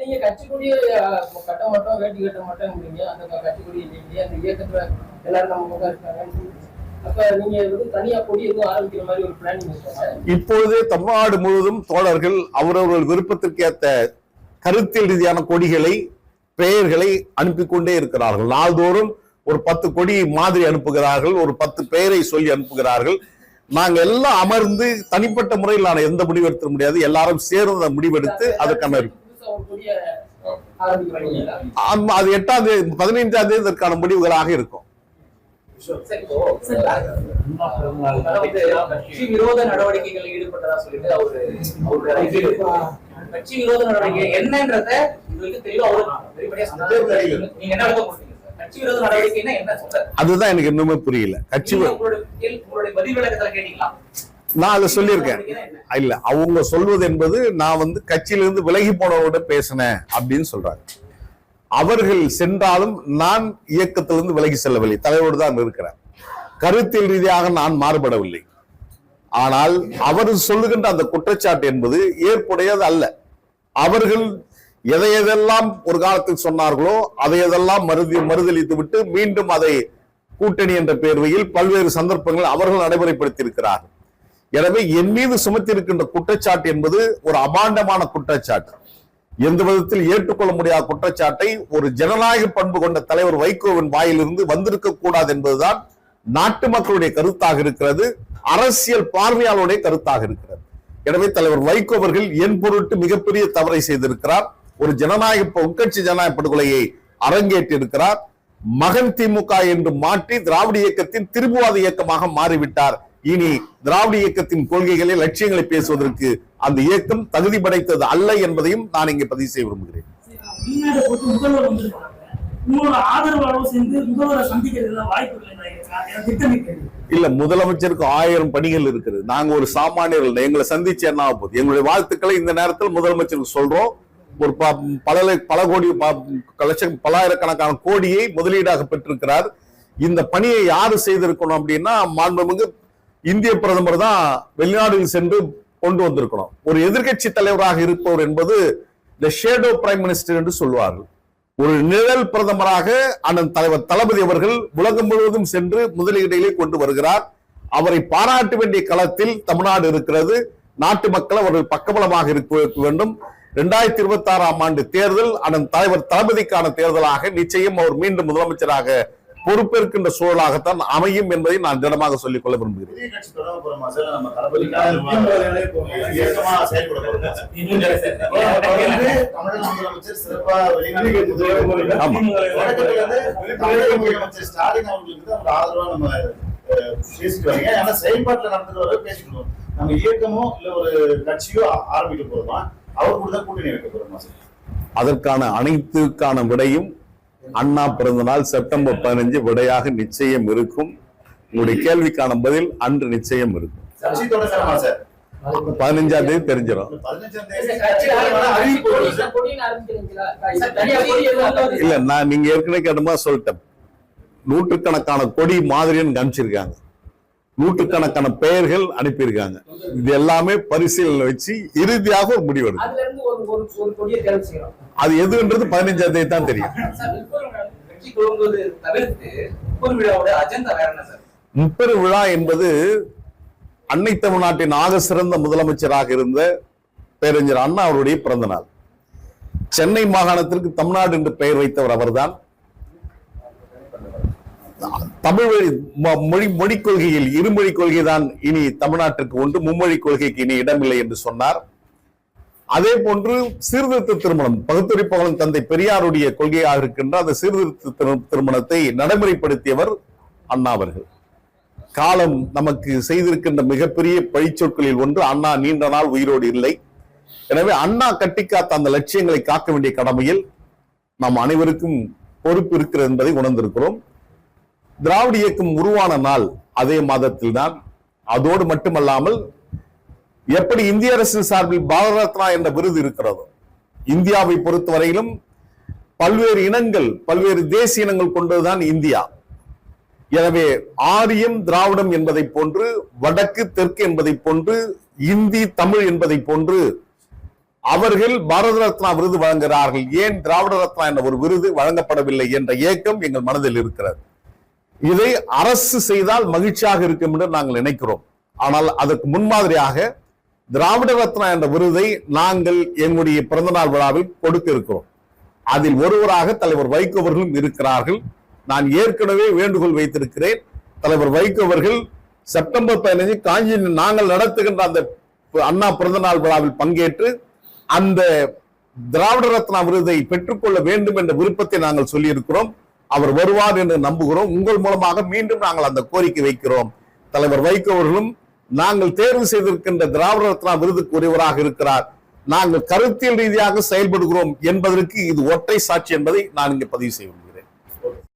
நீங்க கட்சி கொடிய கட்ட மாட்டோம், வேட்டி கட்ட மாட்டோம், அந்த கட்சி கொடி இல்லையே, அந்த இயக்கத்துல எல்லாரும் நம்ம பக்கம் இருக்காங்க. அப்ப நீங்க தனியா கொடி எதுவும் ஆரம்பிக்கிற மாதிரி ஒரு பிளானிங் இருக்காங்க? இப்பொழுதே தமிழ்நாடு முழுவதும் தோழர்கள் அவரவர்கள் விருப்பத்திற்கு ஏற்ற கருத்தியல் ரீதியான கொடிகளை, பெயர்களை அனுப்பி கொண்டே இருக்கிறார்கள். நாள்தோறும் ஒரு 10 கொடி மாதிரி அனுப்புகிறார்கள், ஒரு 10 பெயரை சொல்லி அனுப்புகிறார்கள். நாங்க எல்லாம் அமர்ந்து தனிப்பட்ட முறையில் நான் எந்த முடிவு எடுக்க முடியாது, எல்லாரும் சேர்ந்த முடிவெடுத்து அதுக்கான அது 8ஆம் தேதி 15ஆம் தேதி இதற்கான முடிவுகளாக இருக்கும். கட்சி விரோத நடவடிக்கைகள் ஈடுபட்டதா சொல்லிட்டு கட்சி விரோத நடவடிக்கை என்னன்றத தெளிவா நீங்க என்ன கட்சி விரோத நடவடிக்கைன்னா என்ன சொல்ற? அதுதான் எனக்கு இன்னுமே புரியல. கட்சி பதில் விளக்கத்துல கேட்டீங்களா? நான் அதை சொல்லியிருக்கேன். இல்ல, அவங்க சொல்வது என்பது நான் கட்சியிலிருந்து விலகி போனவரோட பேசினேன் அப்படின்னு சொல்றாங்க. அவர்கள் சென்றாலும் நான் இயக்கத்திலிருந்து விலகி செல்லவில்லை, தலைவரோடு தான் இருக்கிறேன். கருத்தியல் ரீதியாக நான் மாறுபடவில்லை. ஆனால் அவர் சொல்லுகின்ற அந்த குற்றச்சாட்டு என்பது ஏற்புடையது அல்ல. அவர்கள் எதையெல்லாம் ஒரு காலத்தில் சொன்னார்களோ அதையெல்லாம் மறுதளித்து விட்டு மீண்டும் அதை கூட்டணி என்ற பேர்வையில் பல்வேறு சந்தர்ப்பங்கள் அவர்கள் நடைமுறைப்படுத்தி இருக்கிறார்கள். எனவே என் மீது சுமத்தி இருக்கின்ற குற்றச்சாட்டு என்பது ஒரு அபாண்டமான குற்றச்சாட்டு, எந்த விதத்தில் ஏற்றுக்கொள்ள முடியாத குற்றச்சாட்டை ஒரு ஜனநாயக பண்பு கொண்ட தலைவர் வைகோவின் வாயிலிருந்து வந்திருக்க கூடாது என்பதுதான் நாட்டு மக்களுடைய கருத்தாக இருக்கிறது, அரசியல் பார்வையாளருடைய கருத்தாக இருக்கிறது. எனவே தலைவர் வைகோ அவர்கள் என் பொருட்டு மிகப்பெரிய தவறை செய்திருக்கிறார். ஒரு உட்கட்சி ஜனநாயக படுகொலையை அரங்கேற்றி இருக்கிறார். மகன் திமுக என்று மாற்றி திராவிட இயக்கத்தின் திரும்புவாத இயக்கமாக மாறிவிட்டார். இனி திராவிட இயக்கத்தின் கொள்கைகளை, லட்சியங்களை பேசுவதற்கு அந்த இயக்கம் தகுதி படைத்தது அல்ல என்பதையும் நான் இங்கே பதிவு செய்ய விரும்புகிறேன். இல்ல, முதலமைச்சருக்கு 1000 பணிகள் இருக்கிறது. நாங்க ஒரு சாமானியர்கள், எங்களை சந்திச்சு என்ன ஆக போகுது? எங்களுடைய வாழ்த்துக்களை இந்த நேரத்தில் முதலமைச்சருக்கு சொல்றோம். ஒரு பல கோடி லட்சம் பல்லாயிரக்கணக்கான கோடியை முதலீடாக பெற்றிருக்கிறார். இந்த பணியை யாரு செய்திருக்கணும் அப்படின்னா மாண்புமிகு இந்திய பிரதமர் தான் வெளிநாடுகள் சென்று கொண்டு வந்திருக்கணும். ஒரு எதிர்கட்சி தலைவராக இருப்பவர் என்பது தி ஷேடோ பிரைம் மினிஸ்டர் என்று சொல்வார்கள். ஒரு நிழல் பிரதமராக அண்ணன் தலைவர் தளபதி அவர்கள் உலகம் முழுவதும் சென்று முதலீடுகளை கொண்டு வருகிறார். அவரை பாராட்ட வேண்டிய களத்தில் தமிழ்நாடு இருக்கிறது. நாட்டு மக்கள் அவர்கள் பக்கபலமாக இருக்க வேண்டும். 2026ஆம் ஆண்டு தேர்தல் அண்ணன் தலைவர் தளபதிக்கான தேர்தலாக நிச்சயம் அவர் மீண்டும் முதலமைச்சராக பொறுப்பேற்கின்ற சூழலாகத்தான் அமையும் என்பதை நான் திடமாக சொல்லிக் கொள்ள விரும்புகிறேன். செயல்பாட்டில் நடந்துட்டு பேசிக்கணும். நம்ம இயக்கமோ இல்ல ஒரு கட்சியோ ஆரம்பிக்க போறோமா, அவர் கூட தான் கூட்டணி வைக்க போறோமா? அதற்கான அனைத்துக்கான விடையும் அண்ணா பிறந்த நாள் செப்டம்பர் 15 விடையாக நிச்சயம் இருக்கும். உங்களுடைய கேள்விக்கான பதில் அன்று நிச்சயம் இருக்கும். 15ஆம் தேதி தெரிஞ்சிடும். இல்ல, நான் நீங்க ஏற்கனவே கேட்டமா சொல்லிட்டேன். நூற்றுக்கணக்கான கொடி மாதிரின்னு காமிச்சிருக்காங்க, நூற்றுக்கணக்கான பெயர்கள் அனுப்பியிருக்காங்க. இது எல்லாமே பரிசீலனை வச்சு இறுதியாக ஒரு முடிவு எடுக்கும். அது எதுன்றது 15ஆம் தேதி தான் தெரியும். முப்பெரும் விழா என்பது அன்னை தமிழ்நாட்டின் ஆக சிறந்த முதலமைச்சராக இருந்த பேரறிஞர் அண்ணா அவருடைய பிறந்த நாள். சென்னை மாகாணத்திற்கு தமிழ்நாடு என்று பெயர் வைத்தவர் அவர்தான். தமிழ் மொழி கொள்கையில் இருமொழி கொள்கை தான் இனி தமிழ்நாட்டிற்கு உண்டு, மும்மொழி கொள்கைக்கு இனி இடமில்லை என்று சொன்னார். அதே போன்று சீர்திருத்த திருமணம், பகுத்தறிப்பாளன் தந்தை பெரியாருடைய கொள்கையாக இருக்கின்ற அந்த சீர்திருத்த திருமணத்தை நடைமுறைப்படுத்தியவர் அண்ணா அவர்கள். காலம் நமக்கு செய்திருக்கின்ற மிகப்பெரிய பழிச்சொற்களில் ஒன்று, அண்ணா நீண்ட நாள் உயிரோடு இல்லை. எனவே அண்ணா கட்டிக்காத்த அந்த லட்சியங்களை காக்க வேண்டிய கடமையில் நாம் அனைவருக்கும் பொறுப்பு இருக்கிறது என்பதை உணர்ந்திருக்கிறோம். திராவிட இயக்கம் உருவான நாள் அதே மாதத்தில் தான். அதோடு மட்டுமல்லாமல் எப்படி இந்திய அரசு சார்பில் பாரத ரத்னா என்ற விருது இருக்கிறதோ, இந்தியாவை பொறுத்தவரையிலும் பல்வேறு இனங்கள், பல்வேறு தேசிய இனங்கள் கொண்டதுதான் இந்தியா. எனவே ஆரியம் திராவிடம் என்பதை போன்று, வடக்கு தெற்கு என்பதை போன்று, இந்தி தமிழ் என்பதை போன்று அவர்கள் பாரத ரத்னா விருது வழங்குகிறார்கள், ஏன் திராவிட ரத்னா என்ற ஒரு விருது வழங்கப்படவில்லை என்ற ஏக்கம் எங்கள் மனதில் இருக்கிறது. இதை அரசு செய்தால் மகிழ்ச்சியாக இருக்கும் என்று நாங்கள் நினைக்கிறோம். ஆனால் அதற்கு முன்மாதிரியாக திராவிட ரத்னா என்ற விருதை நாங்கள் எங்களுடைய பிறந்தநாள் விழாவில் கொடுக்க இருக்கிறோம். அதில் ஒருவராக தலைவர் வைகோ அவர்களும் இருக்கிறார்கள். நான் ஏற்கனவே வேண்டுகோள் வைத்திருக்கிறேன். தலைவர் வைகோ அவர்கள் செப்டம்பர் 15 காஞ்சியில் நாங்கள் நடத்துகின்ற அந்த அண்ணா பிறந்தநாள் விழாவில் பங்கேற்று அந்த திராவிட ரத்னா விருதை பெற்றுக்கொள்ள வேண்டும் என்ற விருப்பத்தை நாங்கள் சொல்லியிருக்கிறோம். அவர் வருவார் என்று நம்புகிறோம். உங்கள் மூலமாக மீண்டும் நாங்கள் அந்த கோரிக்கை வைக்கிறோம். தலைவர் வைகோ அவர்களும் நாங்கள் தேர்வு செய்திருக்கின்ற திராவிட ரத்னா விருதுக்கு உரியவராக இருக்கிறார். நாங்கள் கருத்தியல் ரீதியாக செயல்படுகிறோம் என்பதற்கு இது ஒற்றை சாட்சி என்பதை நான் இங்கே பதிவு செய்வேன்.